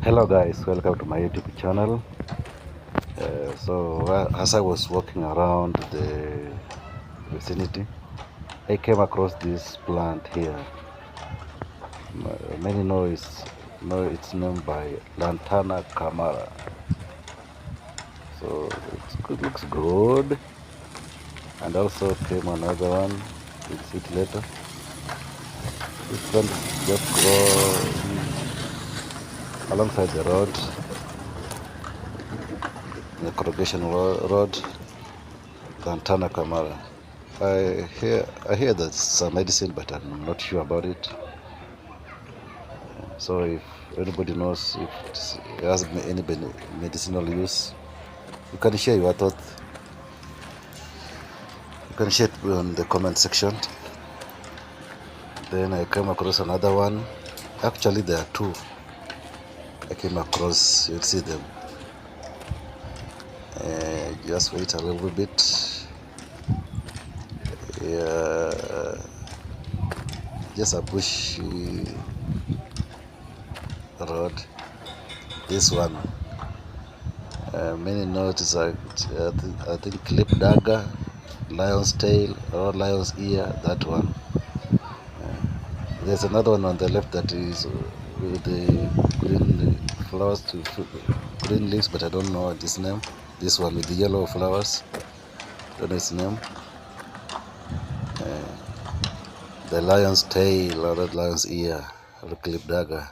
Hello guys, welcome to my YouTube channel. As I was walking around the vicinity, I came across this plant here. Many know its name by Lantana Camara. So looks good. And also came another one. We'll see it later. This plant is just grow alongside the road, the Corrugation Road, Lantana Camara. I hear that's some medicine, but I'm not sure about it. So if anybody knows if it has any medicinal use, you can share your thoughts. You can share it on the comment section. Then I came across another one. Actually, there are two. I came across. You'll see them. Just wait a little bit. Yeah, just a bushy road. This one. Many know it is I think clip dagger, lion's tail or lion's ear. That one. There's another one on the left that is with the green flowers green leaves, but I don't know its name. This one with the yellow flowers, don't know its name. The lion's tail or the lion's ear or clip dagger.